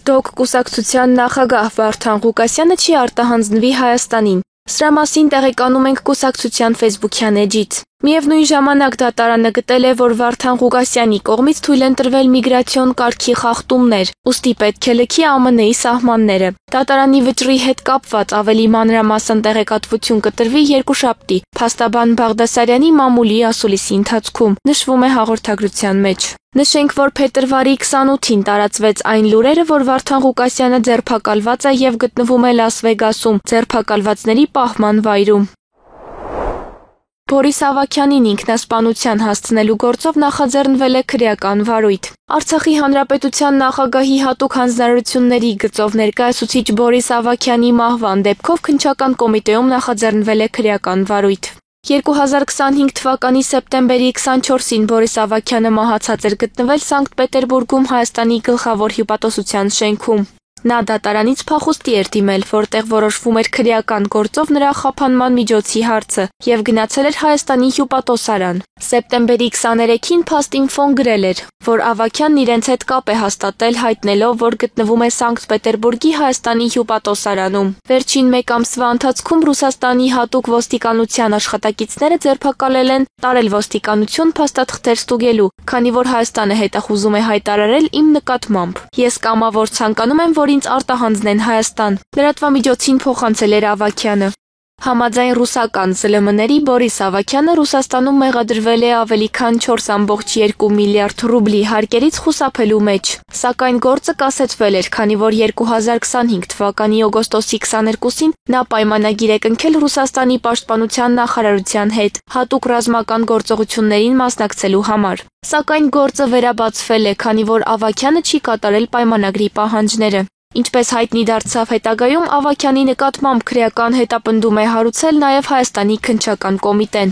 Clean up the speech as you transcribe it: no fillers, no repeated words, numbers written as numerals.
ԴՕԿ կուսակցության նախագահ Վարդան Ղուկասյանը չի արտահանձնվի Հայաստանին։ Սրա մասին տեղեկանում ենք կուսակցության ֆեյսբուքյան էջից։ Միևնույն ժամանակ դատարանը գտել է, որ Վարդան Ղուկասյանի կողմից թույլ են տրվել միգրացիոն կարգի խախտումներ, ուստի պետք է լքի ԱՄՆ-ի սահմանները։ Դատարանի վճռի հետ կապված ավելի մանրամասն տեղեկատվություն կտրվի երկուշաբթի փաստաբան Բաղդասարյանի մամուլի ասուլիսի ընթացքում, նշվում է հաղորդագրության մեջ։ Նշենք, որ փետրվարի 28-ին տարածվեց այն լուրերը, որ Վարդան Ղուկասյանը ձերբակալված է եւ գտնվում է Լաս Վեգասում, ձերբակալվածների պահման վայրում։ Բորիս Ավագյանին ինքնասպանության հասցնելու գործով նախաձեռնվել է քրեական վարույթ։ Արցախի հանրապետության նախագահի հատուկ հանձնարարությունների գծով ներկայացուցիչ Բորիս Ավագյանի մահվան դեպքով քննչական կոմիտեում նախաձեռնվել է քրեական վարույթ։ 2025 թվականի սեպտեմբերի 24-ին Բորիս Ավագյանը մահացած էր գտնվել Սանկտ Պետերբուրգում Հայաստանի գլխավոր հյուպատոսության շենքում։ Նա դատարանից փախուստի էր դիմել, որտեղ որոշվում էր քրեական գործով նրա խափանման միջոցի հարցը եւ գնացել էր Հայաստանի հյուպատոսարան։ Սեպտեմբերի 23-ին Փաստ-Ինֆոն գրել էր, որ Ավագյանն իրենց հետ կապ է հաստատել հայտնելով, որ գտնվում է Սանկտ Պետերբուրգի Հայաստանի հյուպատոսարանում։ Վերջին մեկ ամսվա ընթացքում Ռուսաստանի հատուկ ոստիկանության աշխատակիցները ձերբակալել են, տարել ոստիկանություն փաստաթղթեր ստուգելու, քանի որ Հայաստանը հետախուզում է հայտարարել իմ նկատմամբ։ Ես կամավոր ցանկանում եմ, որ ինձ արտահանձնեն Հայաստան, լրատվամիջոցին փոխանցել էր Ավագյանը։ Համաձայն ռուսական ԶԼՄ-ների Բորիս Ավագյանը Ռուսաստանում մեղադրվել է ավելի քան 4.2 միլիարդ ռուբլի հարկերից խուսափելու մեջ, սակայն գործը կասեցվել էր, քանի որ 2025 թվականի օգոստոսի 22-ին նա պայմանագիր է կնքել Ռուսաստանի պաշտպանության նախարարության հետ հատուկ ռազմական գործողություններին մասնակցելու համար։ Սակայն գործը վերաբացվել է, քանի որ Ավագյանը չի կատարել պայմանագրի պահանջները։ Ինչպես հայտնի դարձավ հետագայում, Ավագյանի նկատմամբ քրեական հետապնդում է հարուցել նաև Հայաստանի քննչական կոմիտեն։